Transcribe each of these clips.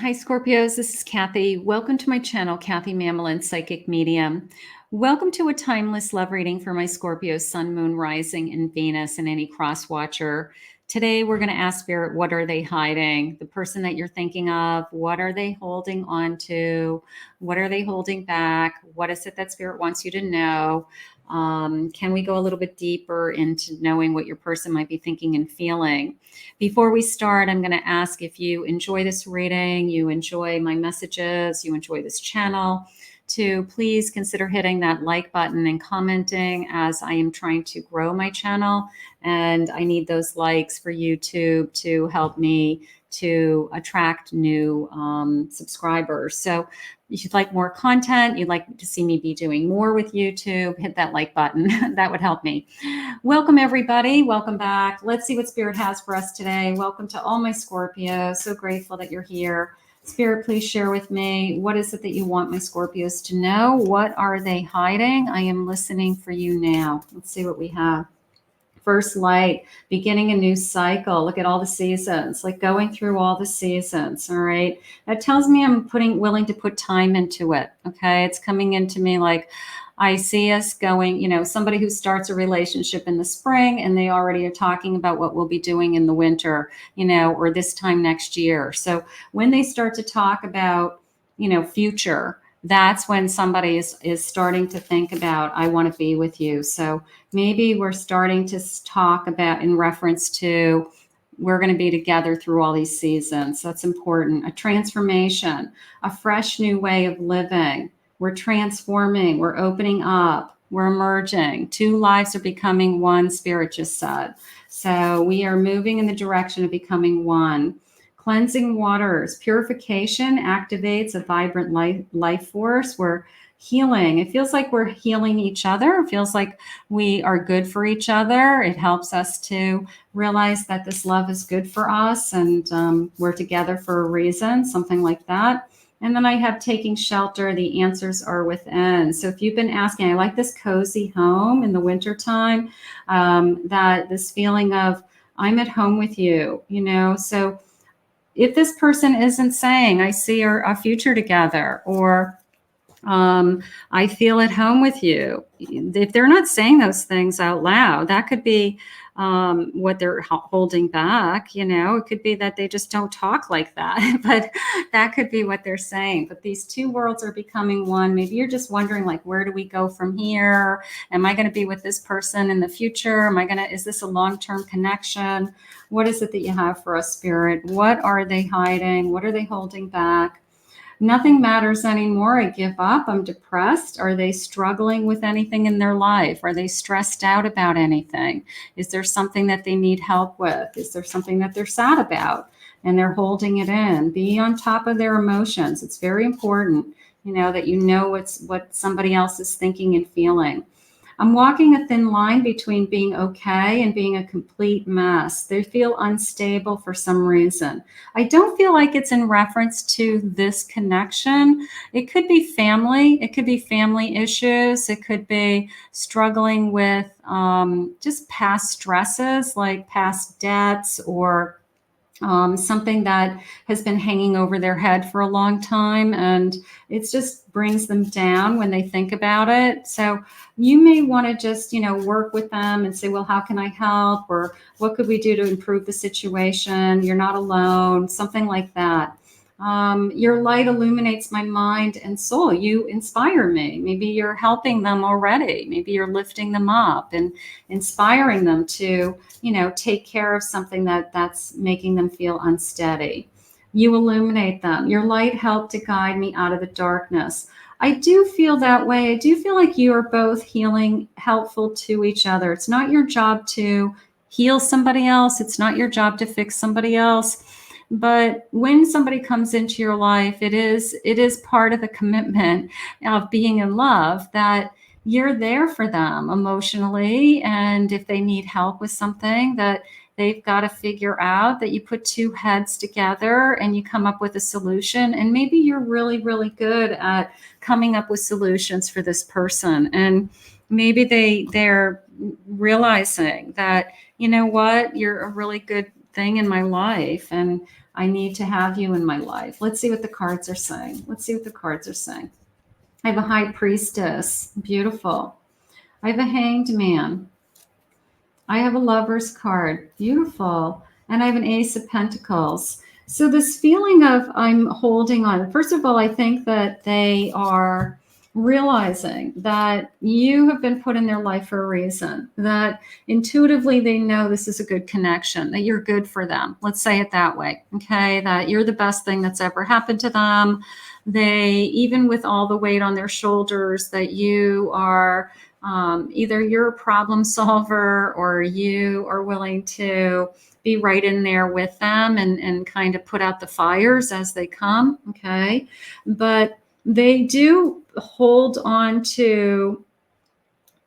Hi, Scorpios. This is Kathy. Welcome to my channel, Kathy Mamolen, Psychic Medium. Welcome to a timeless love reading for my Scorpio Sun, Moon, Rising, and Venus, and any cross watcher. Today, we're going to ask Spirit, what are they hiding? The person that you're thinking of, what are they holding on to? What are they holding back? What is it that Spirit wants you to know? Can we go a little bit deeper into knowing what your person might be thinking and feeling? Before we start, I'm going to ask if you enjoy this reading, you enjoy my messages, you enjoy this channel, to please consider hitting that like button and commenting, as I am trying to grow my channel. And I need those likes for YouTube to help me to attract new subscribers. So if you'd like more content, you'd like to see me be doing more with YouTube, hit that like button. That would help me. Welcome, everybody. Welcome back. Let's see what Spirit has for us today. Welcome to all my Scorpios. So grateful that you're here. Spirit, please share with me, what is it that you want my Scorpios to know? What are they hiding? I am listening for you now. Let's see what we have. First light, beginning a new cycle. Look at all the seasons, like going through all the seasons. All right. That tells me I'm willing to put time into it. Okay. It's coming into me like I see us going, somebody who starts a relationship in the spring and they already are talking about what we'll be doing in the winter, or this time next year. So when they start to talk about, future, that's when somebody is starting to think about, I want to be with you. So maybe we're starting to talk about in reference to, we're going to be together through all these seasons. That's important. A transformation, a fresh new way of living. We're transforming, we're opening up, we're emerging. Two lives are becoming one, Spirit just said. So we are moving in the direction of becoming one. Cleansing waters, purification activates a vibrant life force. We're healing. It feels like we're healing each other. It feels like we are good for each other. It helps us to realize that this love is good for us and we're together for a reason, something like that. And then I have taking shelter. The answers are within. So if you've been asking, I like this cozy home in the wintertime, that this feeling of I'm at home with you, so if this person isn't saying, I see a future together, or I feel at home with you, if they're not saying those things out loud, that could be what they're holding back. It could be that they just don't talk like that, but that could be what they're saying. But these two worlds are becoming one. Maybe you're just wondering, like, where do we go from here? Am I going to be with this person in the future? Is this a long-term connection? What is it that you have for us, Spirit? What are they hiding? What are they holding back? Nothing matters anymore. I give up. I'm depressed. Are they struggling with anything in their life? Are they stressed out about anything? Is there something that they need help with? Is there something that they're sad about and they're holding it in? Be on top of their emotions. It's very important, that what somebody else is thinking and feeling. I'm walking a thin line between being okay and being a complete mess. They feel unstable for some reason. I don't feel like it's in reference to this connection. It could be family. It could be family issues. It could be struggling with just past stresses, like past debts, or something that has been hanging over their head for a long time, and it just brings them down when they think about it. So you may want to just, work with them and say, well, how can I help? Or what could we do to improve the situation? You're not alone, something like that. Your light illuminates my mind and soul. You inspire me. Maybe you're helping them already. Maybe you're lifting them up and inspiring them to, take care of something that's making them feel unsteady. You illuminate them. Your light helped to guide me out of the darkness. I do feel that way. I do feel like you are both healing, helpful to each other. It's not your job to heal somebody else. It's not your job to fix somebody else. But when somebody comes into your life, it is part of the commitment of being in love that you're there for them emotionally. And if they need help with something that they've got to figure out, that you put two heads together and you come up with a solution. And maybe you're really, really good at coming up with solutions for this person. And maybe they're realizing that, you know what, you're a really good thing in my life, and I need to have you in my life. Let's see what the cards are saying. Let's see what the cards are saying. I have a High Priestess. Beautiful. I have a Hanged Man. I have a Lover's card. Beautiful. And I have an Ace of Pentacles. So this feeling of I'm holding on. First of all, I think that they are realizing that you have been put in their life for a reason, that intuitively they know this is a good connection, that you're good for them. Let's say it that way. Okay. That you're the best thing that's ever happened to them. They, even with all the weight on their shoulders, that you are either you're a problem solver or you are willing to be right in there with them and kind of put out the fires as they come. Okay. But they do hold on to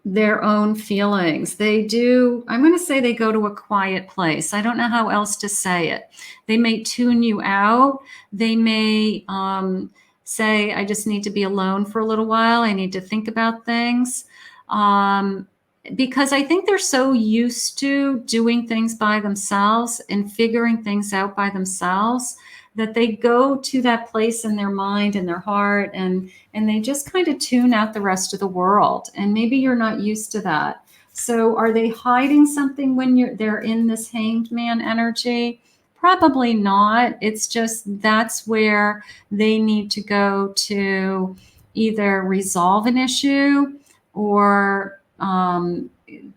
their own feelings. They do, I'm going to say they go to a quiet place. I don't know how else to say it. They may tune you out. They may say, I just need to be alone for a little while. I need to think about things. Because I think they're so used to doing things by themselves and figuring things out by themselves that they go to that place in their mind and their heart and they just kind of tune out the rest of the world. And maybe you're not used to that. So are they hiding something when they're in this Hanged Man energy? Probably not. It's just that's where they need to go to either resolve an issue or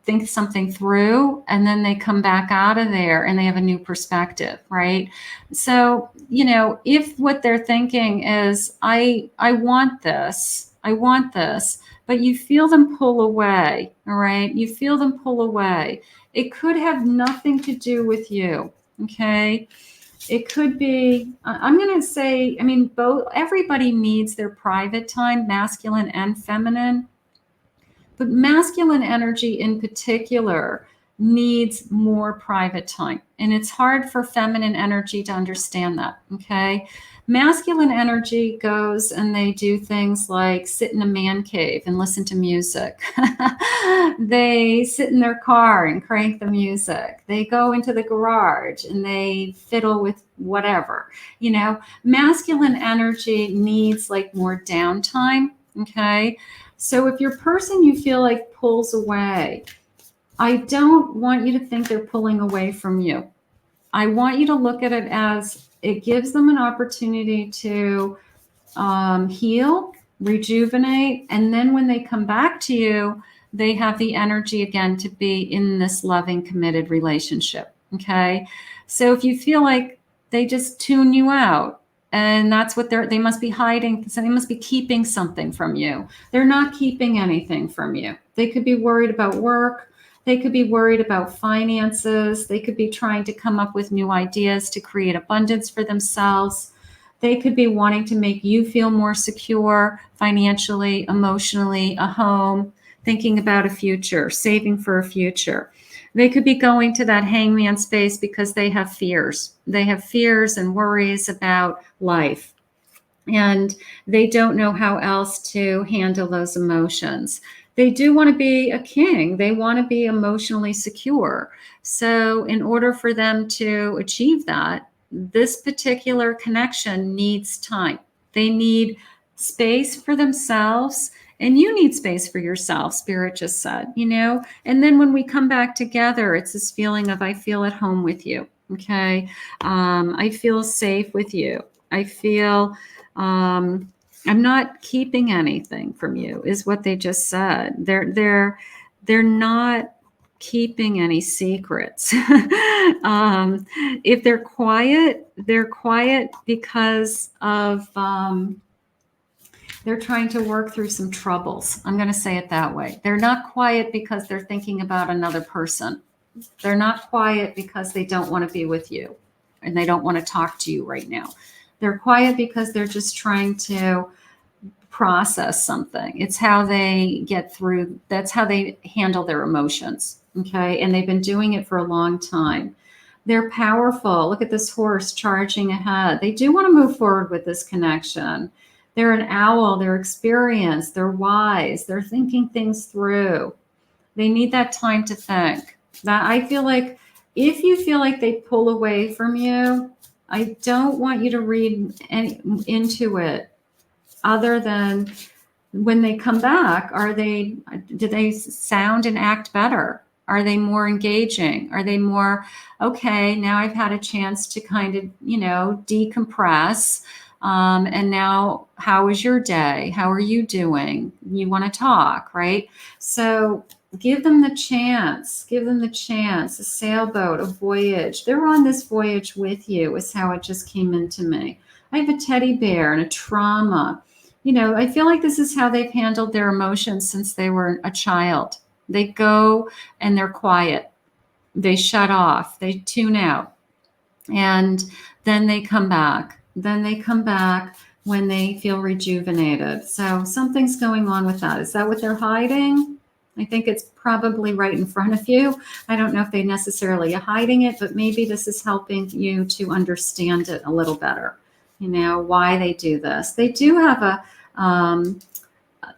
think something through, and then they come back out of there and they have a new perspective, right? So, you know, if what they're thinking is, I want this, but you feel them pull away, all right? You feel them pull away. It could have nothing to do with you, okay? It could be, I'm going to say, I mean, everybody needs their private time, masculine and feminine. But masculine energy in particular needs more private time. And it's hard for feminine energy to understand that, okay? Masculine energy goes and they do things like sit in a man cave and listen to music. They sit in their car and crank the music. They go into the garage and they fiddle with whatever. You know, masculine energy needs like more downtime, okay? So if your person you feel like pulls away, I don't want you to think they're pulling away from you. I want you to look at it as it gives them an opportunity to heal, rejuvenate, and then when they come back to you, they have the energy again to be in this loving, committed relationship. Okay. So if you feel like they just tune you out, and that's what they must be hiding. So they must be keeping something from you. They're not keeping anything from you. They could be worried about work. They could be worried about finances. They could be trying to come up with new ideas to create abundance for themselves. They could be wanting to make you feel more secure financially, emotionally, a home, thinking about a future, saving for a future. They could be going to that hangman space because they have fears. They have fears and worries about life. And they don't know how else to handle those emotions. They do want to be a king. They want to be emotionally secure. So in order for them to achieve that, this particular connection needs time. They need space for themselves. And you need space for yourself, Spirit just said, you know? And then when we come back together, it's this feeling of, I feel at home with you, okay? I feel safe with you. I feel I'm not keeping anything from you, is what they just said. They're not keeping any secrets. If they're quiet because of... they're trying to work through some troubles. I'm going to say it that way. They're not quiet because they're thinking about another person. They're not quiet because they don't want to be with you and they don't want to talk to you right now. They're quiet because they're just trying to process something. It's how they get through. That's how they handle their emotions. Okay. And they've been doing it for a long time. They're powerful. Look at this horse charging ahead. They do want to move forward with this connection. They're an owl, they're experienced, they're wise, they're thinking things through. They need that time to think. That I feel like if you feel like they pull away from you, I don't want you to read into it other than when they come back, do they sound and act better? Are they more engaging? Are they more, okay, now I've had a chance to kind of, decompress. And now, how is your day? How are you doing? You want to talk, right? So give them the chance. Give them the chance. A sailboat, a voyage. They're on this voyage with you, is how it just came into me. I have a teddy bear and a trauma. I feel like this is how they've handled their emotions since they were a child. They go and they're quiet. They shut off. They tune out. And then they come back. Then they come back when they feel rejuvenated. So something's going on with that. Is that what they're hiding? I think it's probably right in front of you. I don't know if they necessarily are hiding it, but maybe this is helping you to understand it a little better. Why they do this. They do have a,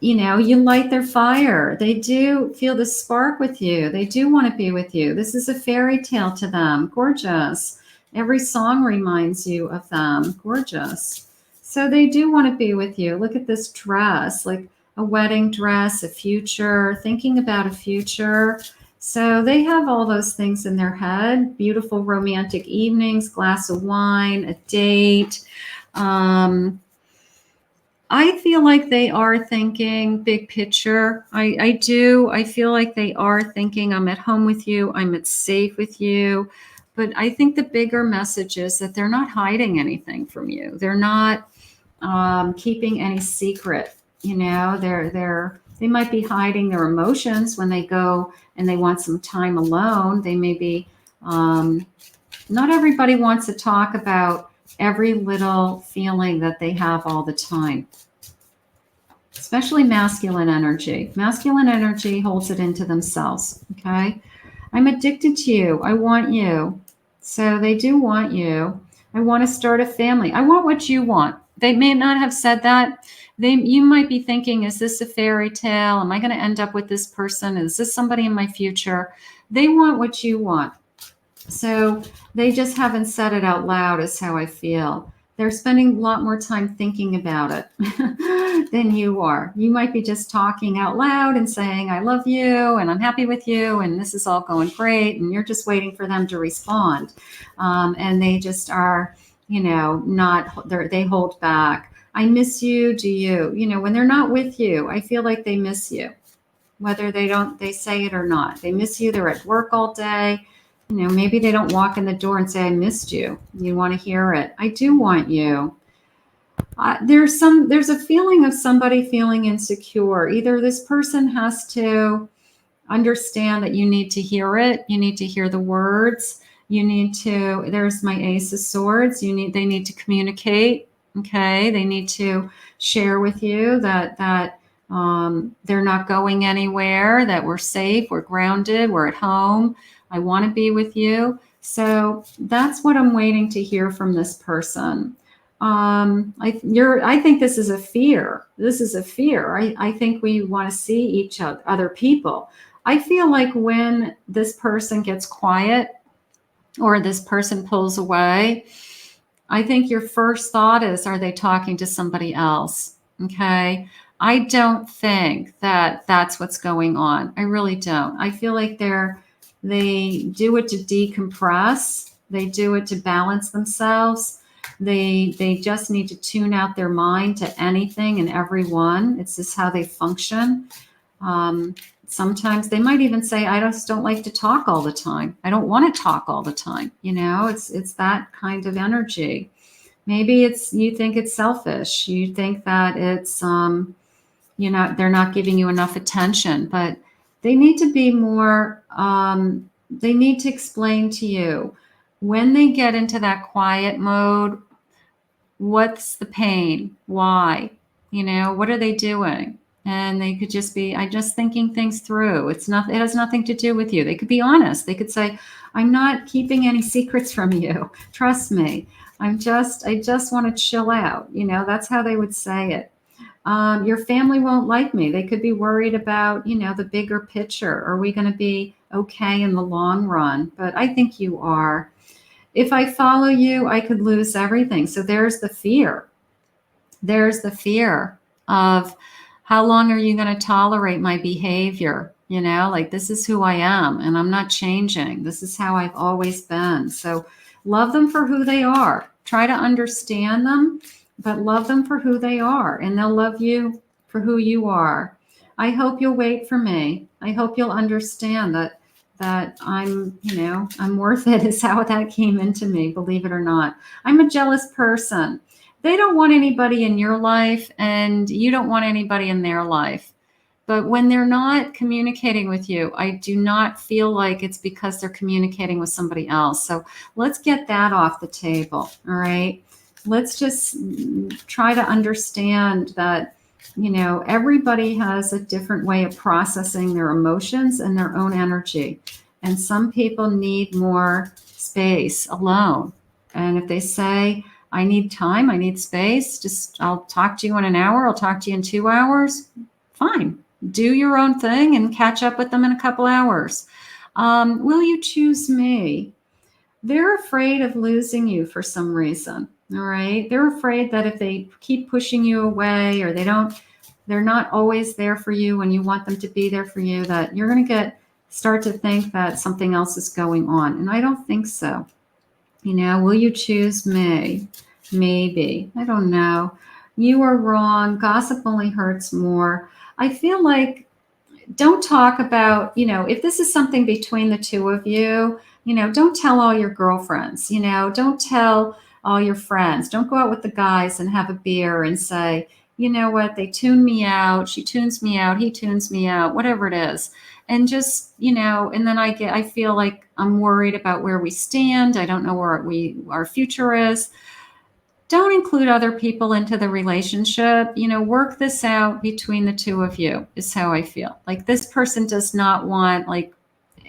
you light their fire. They do feel the spark with you. They do want to be with you. This is a fairy tale to them. Gorgeous. Every song reminds you of them. Gorgeous. So they do want to be with you. Look at this dress, like a wedding dress, a future, thinking about a future. So they have all those things in their head. Beautiful romantic evenings, glass of wine, a date. I feel like they are thinking big picture. I do. I feel like they are thinking, I'm at home with you. I'm at safe with you. But I think the bigger message is that they're not hiding anything from you. They're not keeping any secret. They might be hiding their emotions when they go and they want some time alone. They may be, not everybody wants to talk about every little feeling that they have all the time, especially masculine energy. Masculine energy holds it into themselves. Okay. I'm addicted to you. I want you. So they do want you. I want to start a family. I want what you want. They may not have said that. You might be thinking, is this a fairy tale? Am I going to end up with this person? Is this somebody in my future? They want what you want. So they just haven't said it out loud, is how I feel. They're spending a lot more time thinking about it than you are. You might be just talking out loud and saying, I love you and I'm happy with you and this is all going great. And you're just waiting for them to respond. And they just are, they hold back. I miss you. Do you? When they're not with you, I feel like they miss you, whether they say it or not. They miss you. They're at work all day. Maybe they don't walk in the door and say, I missed you. You want to hear it. I do want you. There's a feeling of somebody feeling insecure. Either this person has to understand that you need to hear it. You need to hear the words. There's my Ace of Swords. They need to communicate. Okay. They need to share with you that they're not going anywhere, that we're safe, we're grounded, we're at home. I want to be with you. So that's what I'm waiting to hear from this person. I think this is a fear. This is a fear. I think we want to see each other people. I feel like when this person gets quiet or this person pulls away, I think your first thought is, are they talking to somebody else? Okay. I don't think that that's what's going on. I really don't. I feel like they do it to decompress. They do it to balance themselves. They just need to tune out their mind to anything and everyone. It's just how they function. Sometimes they might even say, I just don't like to talk all the time. I don't want to talk all the time. It's that kind of energy. Maybe you think it's selfish. You think that it's, they're not giving you enough attention, but they need to be more, they need to explain to you when they get into that quiet mode, what's the pain? Why? What are they doing? And they could just be, I'm just thinking things through. It has nothing to do with you. They could be honest. They could say, I'm not keeping any secrets from you. Trust me. I just want to chill out. That's how they would say it. Your family won't like me. They could be worried about, the bigger picture. Are we going to be okay in the long run? But I think you are. If I follow you, I could lose everything. So there's the fear. There's the fear of how long are you going to tolerate my behavior? You know, like this is who I am and I'm not changing. This is how I've always been. So love them for who they are. Try to understand them, but love them for who they are, and they'll love you for who you are. I hope you'll wait for me. I hope you'll understand that I'm, I'm worth it is how that came into me, believe it or not. I'm a jealous person. They don't want anybody in your life and you don't want anybody in their life. But when they're not communicating with you, I do not feel like it's because they're communicating with somebody else. So let's get that off the table. All right. Let's just try to understand that, everybody has a different way of processing their emotions and their own energy. And some people need more space alone. And if they say, I need time, I need space, I'll talk to you in an hour, I'll talk to you in 2 hours, fine. Do your own thing and catch up with them in a couple hours. Will you choose me? They're afraid of losing you for some reason. All right. They're afraid that if they keep pushing you away or they're not always there for you when you want them to be there for you, that you're going to start to think that something else is going on. And I don't think so. Will you choose me? Maybe. I don't know. You are wrong. Gossip only hurts more. I feel like don't talk about, if this is something between the two of you, don't tell all your girlfriends, don't tell all your friends. Don't go out with the guys and have a beer and say, you know what, they tune me out, she tunes me out, he tunes me out, whatever it is. And just, and then I feel like I'm worried about where we stand. I don't know where our future is. Don't include other people into the relationship. Work this out between the two of you is how I feel. Like this person does not want like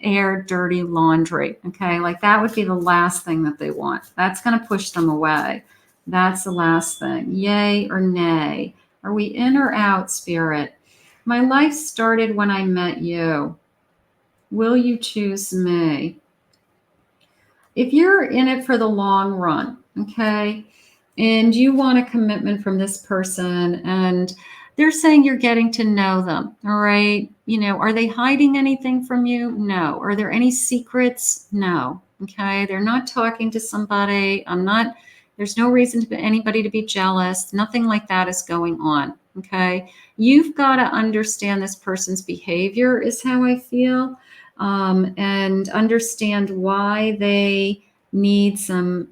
air dirty laundry. Okay. Like that would be the last thing that they want. That's going to push them away. That's the last thing. Yay or nay? Are we in or out, Spirit? My life started when I met you. Will you choose me? If you're in it for the long run, okay, and you want a commitment from this person and they're saying you're getting to know them, all right, are they hiding anything from you? No. Are there any secrets? No. Okay. They're not talking to somebody. There's no reason for anybody to be jealous. Nothing like that is going on. Okay. You've got to understand this person's behavior is how I feel, and understand why they need some,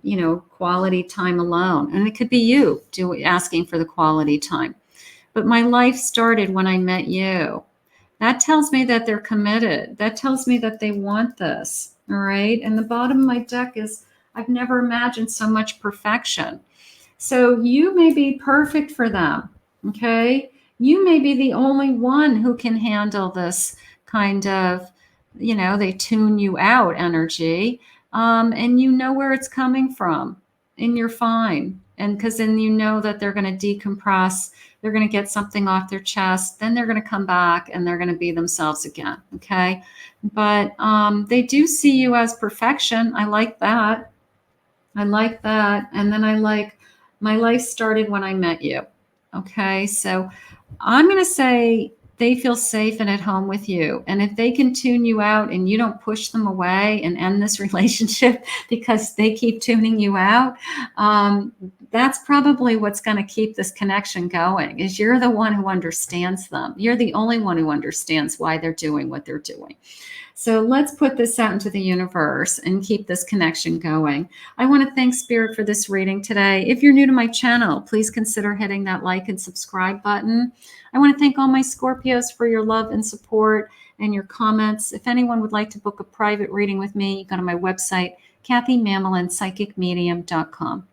quality time alone. And it could be you asking for the quality time. But my life started when I met you. That tells me that they're committed. That tells me that they want this. All right. And the bottom of my deck is I've never imagined so much perfection. So you may be perfect for them. Okay. You may be the only one who can handle this kind of, they tune you out energy. And you know where it's coming from and you're fine. And because then that they're going to decompress, they're going to get something off their chest, then they're going to come back and they're going to be themselves again. Okay. But they do see you as perfection. I like that. And then my life started when I met you. Okay. So I'm going to say they feel safe and at home with you. And if they can tune you out and you don't push them away and end this relationship because they keep tuning you out, that's probably what's going to keep this connection going, is you're the one who understands them. You're the only one who understands why they're doing what they're doing. So let's put this out into the universe and keep this connection going. I want to thank Spirit for this reading today. If you're new to my channel, please consider hitting that like and subscribe button. I want to thank all my Scorpios for your love and support and your comments. If anyone would like to book a private reading with me, you go to my website, KathyMamolenPsychicMedium.com.